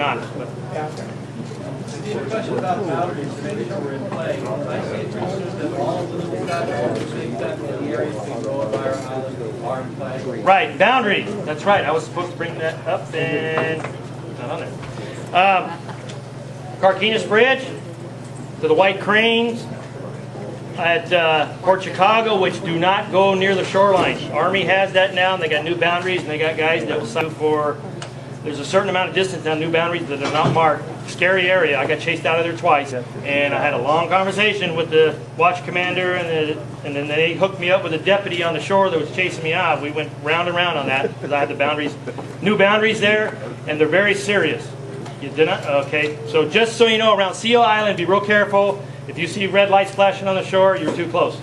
not. But. Question about boundaries to make sure we're in play. I say it's assumed that all of the little guys, all the big guys in the areas being grown by our island are in play. Right, boundary. That's right. I was supposed to bring that up and not on there. Carquinez Bridge to the White Cranes at Port Chicago, which do not go near the shoreline. Army has that now, and they got new boundaries, and they got guys that will sign for. There's a certain amount of distance on new boundaries that are not marked. Scary area. I got chased out of there twice, and I had a long conversation with the watch commander, and then they hooked me up with a deputy on the shore that was chasing me out. We went round and round on that because I had the boundaries, new boundaries there, and they're very serious. You did not? Okay. So just so you know, around Seal Island, be real careful. If you see red lights flashing on the shore, you're too close.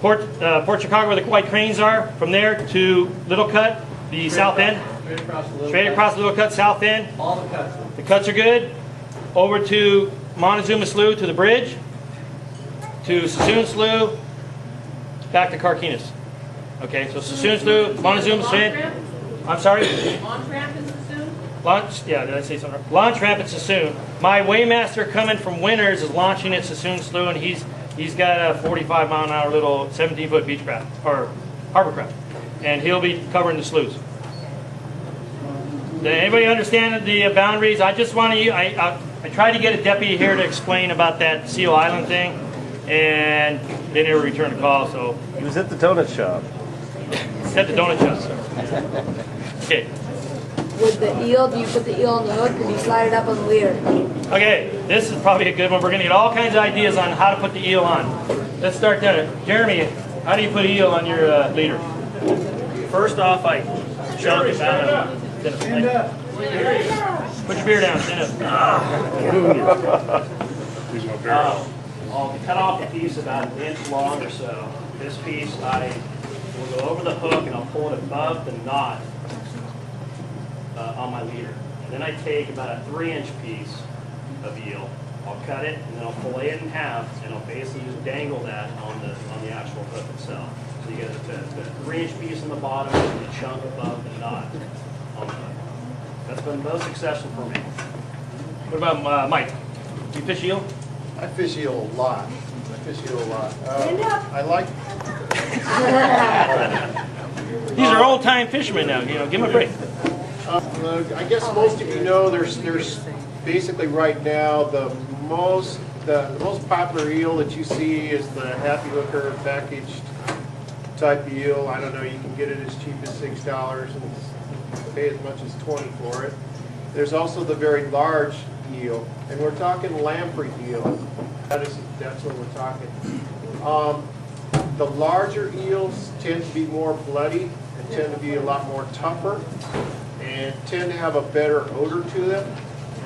Port Chicago, where the White Cranes are, from there to Little Cut, the south end. Straight across the Little Cut, south end. All the cuts. The cuts are good. Over to Montezuma Slough to the bridge. To Sassoon Slough. Back to Carquinez. Okay, so Sassoon Slough, Montezuma Slough. I'm sorry? Launch ramp in Sassoon? Launch, yeah, did I say something? Launch ramp at Sassoon. My Waymaster coming from Winters is launching at Sassoon Slough, and he's got a 45-mile-an-hour little 17-foot beach craft, or harbor craft. And he'll be covering the sloughs. Does anybody understand the boundaries? I just want to. I tried to get a deputy here to explain about that Seal Island thing, and they never returned the call. So he was at the donut shop. He's at the donut shop. Okay. With the eel, do you put the eel on the hook, or do you slide it up on the leader? Okay, this is probably a good one. We're going to get all kinds of ideas on how to put the eel on. Let's start there. Jeremy, how do you put an eel on your leader? First off, I chunk it down. Stand up. Put your beer down. Stand up. I'll cut off a piece about an inch long or so. This piece I will go over the hook and I'll pull it above the knot on my leader. And then I take about a 3-inch piece of eel. I'll cut it and then I'll fillet it in half, and I'll basically just dangle that on the actual hook itself. So you get a 3-inch piece on the bottom and a chunk above the knot. That's been most successful for me. What about Mike? Do you fish eel? I fish eel a lot. I like. These are old-time fishermen now. You know, give them a break. I guess most of you know there's basically right now the most popular eel that you see is the Happy Hooker packaged type eel. I don't know. You can get it as cheap as $6 and pay as much as $20 for it. There's also the very large eel, and we're talking lamprey eel. That's what we're talking. The larger eels tend to be more bloody and tend to be a lot more tougher and tend to have a better odor to them.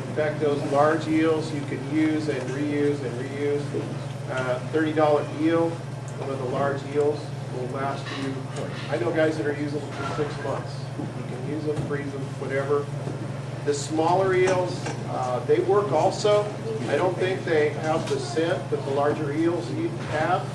In fact, those large eels you can use and reuse and reuse. $30 eel, one of the large eels, will last you. I know guys that are using them for 6 months. You can use them, freeze them, whatever. The smaller eels, they work also. I don't think they have the scent that the larger eels have.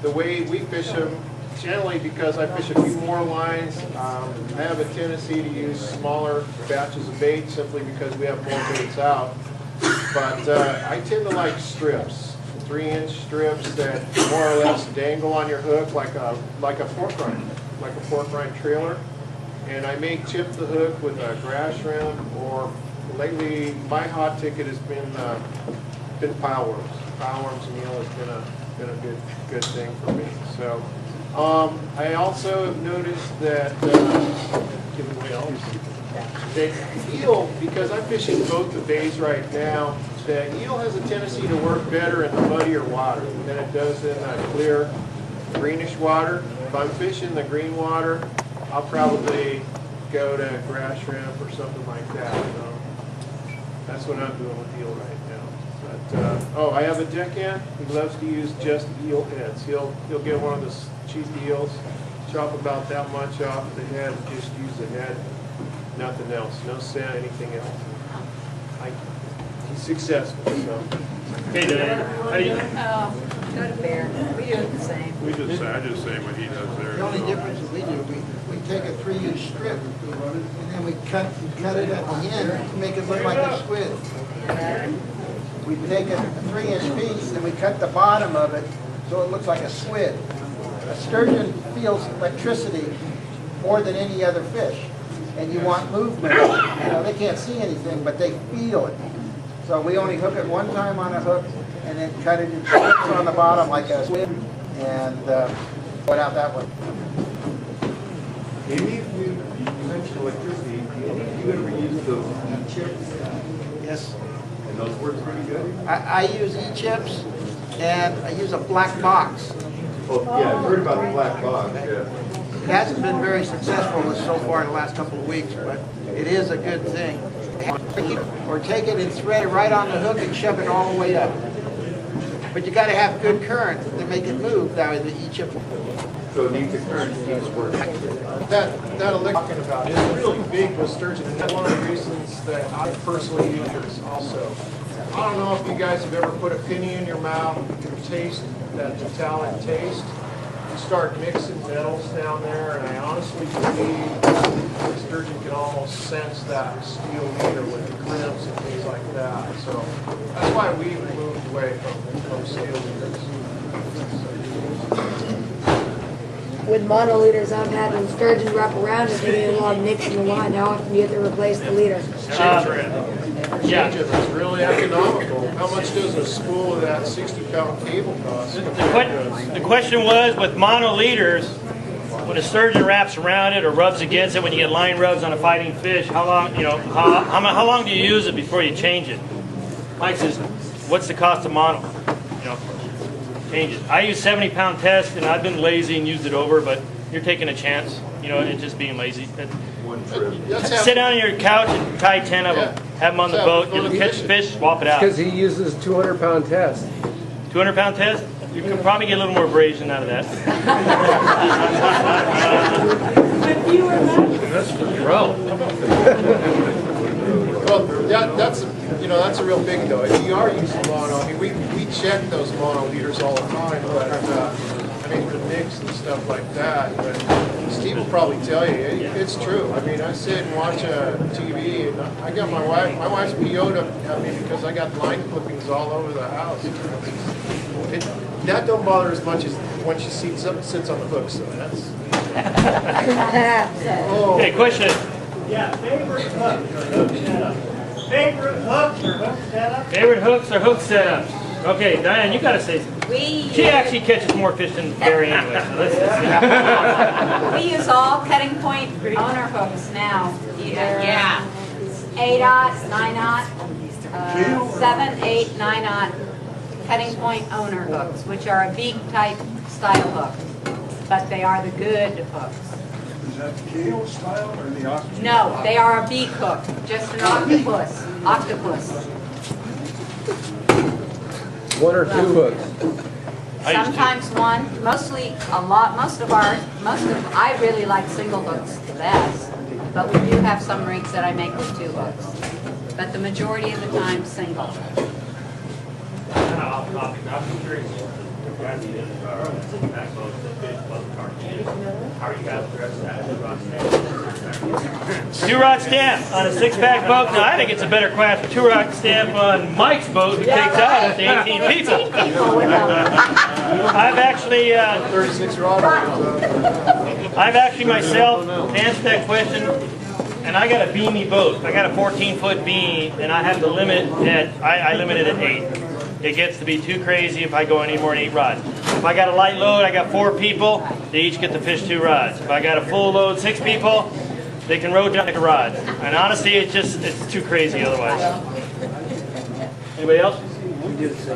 The way we fish them, generally because I fish a few more lines, I have a tendency to use smaller batches of bait simply because we have more baits out. But I tend to like strips, 3-inch strips that more or less dangle on your hook like a pork rind trailer. And I may tip the hook with a grass shrimp, or lately my hot ticket has been pileworms. Pileworms and eel has been a good thing for me. So I also have noticed that the eel, because I'm fishing both the bays right now, the eel has a tendency to work better in the muddier water than it does in the clear greenish water. If I'm fishing the green water, I'll probably go to grass shrimp or something like that. So that's what I'm doing with eel right now. But I have a deckhand. He loves to use just eel heads. He'll get one of the cheap eels, chop about that much off the head, and just use the head, nothing else, no scent, anything else. He's successful. So. Hey, Diane. How do you? Not a bear. We We do the same. I do the same what he does there. The only difference is we take a 3-inch strip and then we cut it at the end to make it look like a squid. We take a 3-inch piece and we cut the bottom of it so it looks like a squid. A sturgeon feels electricity more than any other fish, and you want movement. You know, they can't see anything, but they feel it. So we only hook it one time on a hook and then cut it in strips on the bottom like a squid, and put out that way. Maybe if you mentioned electricity, you ever use those E-chips? Yes. And those work pretty good? I use E-chips, and I use a black box. Oh, yeah, I've heard about the black box, yeah. It hasn't been very successful so far in the last couple of weeks, but it is a good thing. Or take it and thread it right on the hook and shove it all the way up. But you got to have good current to make it move that way the E-chip. So it needs a current to work. That electric talking about is really big with sturgeon, and that's one of the reasons that I personally use this also. I don't know if you guys have ever put a penny in your mouth and taste that metallic taste. You start mixing metals down there, and I honestly believe the sturgeon can almost sense that steel leader with the crimps and things like that. So that's why we've moved away from steel leaders. With monoliters, I've had when sturgeon wrap around and they get a lot of nicks in the line. How often do you have to replace the leader? Yeah. It's really economical. How much does a spool of that 60-pound cable cost? The question was, with mono leaders, when a sturgeon wraps around it or rubs against it, when you get line rubs on a fighting fish, how long, how long do you use it before you change it? Mike says, what's the cost of mono? Change it. I use 70-pound test, and I've been lazy and used it over, but you're taking a chance, and just being lazy. Sit down on your couch and tie 10 of them. Have them on the boat. You'll catch a fish, swap it out. Because he uses 200-pound test. 200-pound test? You can probably get a little more abrasion out of that. That's for pro. Well, that's a real big though. If you are using mono, I mean, we check those mono leaders all the time, but for mix and stuff like that. But Steve will probably tell you it's true. I mean, I sit and watch TV, and I got my wife's PO'd at me because I got line clippings all over the house. That don't bother as much as when she sits on the hook. So that's. Okay, question. Yeah, favorite hooks or hook setup? Favorite hooks or hook setup? Favorite hooks or hook setups? Okay, Diane, you got to say something. She actually catches more fish than Barry anyway. So let's We use all cutting point owner hooks now. Yeah. 8-aught, 9-aught, 7, 8, 9-aught cutting point owner hooks, which are a beak type style hook, but they are the good hooks. Is that KO style or the octopus? No, they are a beak hook, just an octopus. One or two hooks. Sometimes one, mostly a lot, I really like single hooks the best, but we do have some rigs that I make with 2 hooks. But the majority of the time, single. Off topic, I'm curious. How are you guys address that? 2-rod stamp on a 6-pack boat. Now, I think it's a better class for 2-rod stamp on Mike's boat who takes out up to 18 people. I've actually 36 rod. I've actually myself answered that question, and I got a beamy boat. I got a 14-foot beam, and I have the limit I limit it at 8. It gets to be too crazy if I go any more than 8 rods. If I got a light load, I got 4 people, they each get to fish 2 rods. If I got a full load, 6 people, they can row down the rods. And honestly, it's too crazy otherwise. Anybody else? It's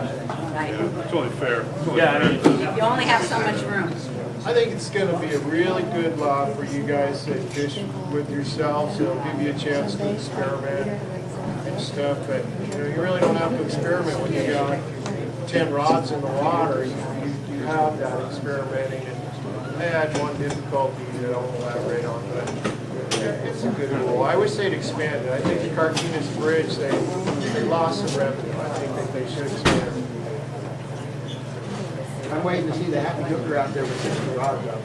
only fair. Yeah, I mean, You only have so much room. I think it's going to be a really good law for you guys that fish with yourselves. It'll give you a chance to experiment and stuff, but you really don't have to experiment when you got 10 rods in the water. You have that experimenting, and I had one difficulty that I'll elaborate on, but it's a good rule. I wish they'd expand it. I think the Carquinez Bridge, they lost some revenue. I think that they should expand it. I'm waiting to see the happy hooker out there with 60 rods up.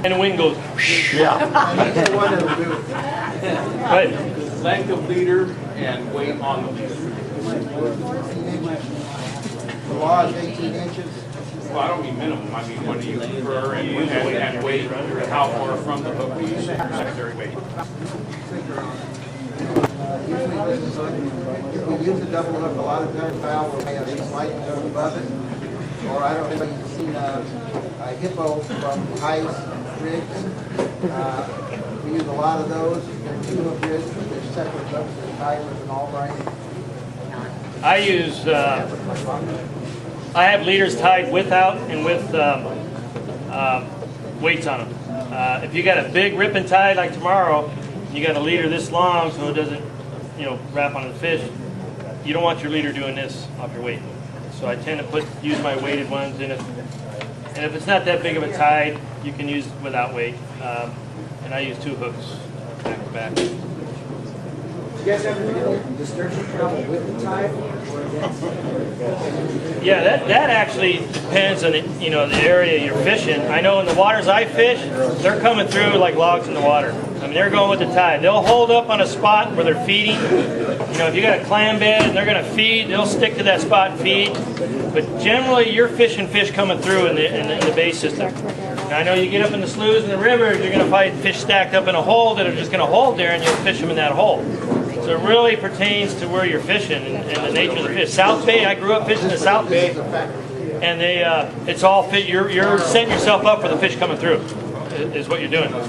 And the wind goes, And he's the one that'll do it. but Length of leader and weight on the leader. 18 inches. The law is 18 inches. Well, I don't mean minimum, I mean what do you prefer and weight, how far from the hook do you say your secondary weight? Usually if we use a double hook, a lot of times foul will have a slight above it. Or I don't know if you've seen a hippo from ice rigs. We use a lot of those. They're 2-hook rigs, but they're separate hooks. They're tied with an Albright. I use, I have leaders tied without and with weights on them. If you got a big ripping tide like tomorrow, you got a leader this long so it doesn't, wrap on the fish, you don't want your leader doing this off your weight. So I tend to use my weighted ones, and if it's not that big of a tide, you can use without weight. And I use 2 hooks back to back. You guys ever do the sturgeon travel with the tide? Yeah, that actually depends on the area you're fishing. I know in the waters I fish, they're coming through like logs in the water. I mean, they're going with the tide. They'll hold up on a spot where they're feeding. If you got a clam bed and they're going to feed, they'll stick to that spot and feed. But generally, you're fishing fish coming through in the bay system. Now, I know you get up in the sloughs and the rivers, you're going to find fish stacked up in a hole that are just going to hold there, and you'll fish them in that hole. So it really pertains to where you're fishing and the nature of the fish. South Bay, I grew up fishing the South Bay, and it's all fit. You're setting yourself up for the fish coming through, is what you're doing. We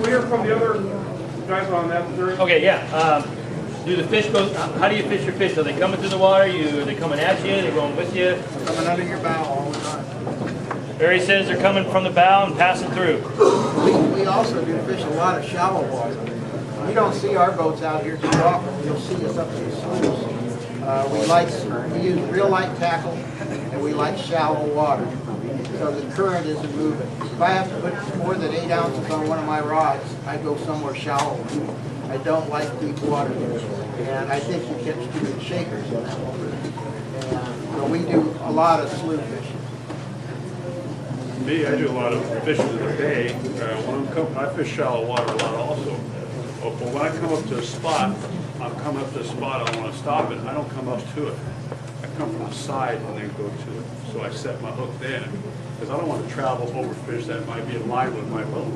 hear from the other guys on that. Okay, yeah. Do the fish go? How do you fish your fish? Are they coming through the water? Are they coming at you? Are they going with you? Coming under your bow all the time. Barry says they're coming from the bow and passing through. We also do fish a lot of shallow water. You don't see our boats out here too often. You'll see us up in the sloughs. We use real light tackle, and we like shallow water. So the current isn't moving. If I have to put more than 8 ounces on one of my rods, I go somewhere shallow. I don't like deep water. And I think you catch too many shakers in that water. And so we do a lot of slough fishing. Me, I do a lot of fishing in the bay. I fish shallow water a lot also. But when I come up to a spot, I'm coming up to a spot, I want to stop it. I don't come up to it. I come from the side and then go to it. So I set my hook then, because I don't want to travel over fish that might be in line with my boat.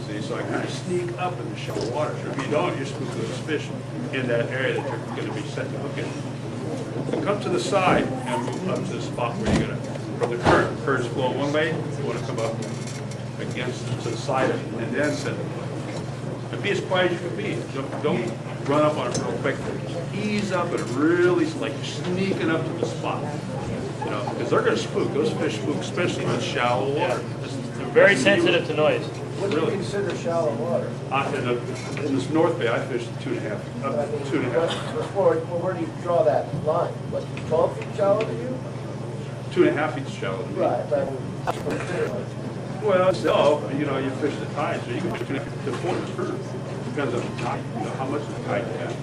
See, so I kind of sneak up in the shallow water. If you don't, you're supposed to fish in that area that you're going to be setting the hook in. So come to the side and move up to the spot where you're going to, from the current's flowing one way, you want to come up to the side of it and then set the hook. And be as quiet as you can be. Don't run up on it real quick. Just ease up and really like sneaking up to the spot. Because they're going to spook. Those fish spook, especially in shallow water. They're very sensitive to noise. What do you consider shallow water? In this North Bay, I fished 2.5. Up 2.5. Where do you draw that line? What, 12 feet shallow to you? 2.5 feet shallow to me. Right. Well, so, you fish the tide, so you can fish 2.5 to 4 turns. Depends on the tide, how much of the tide you have.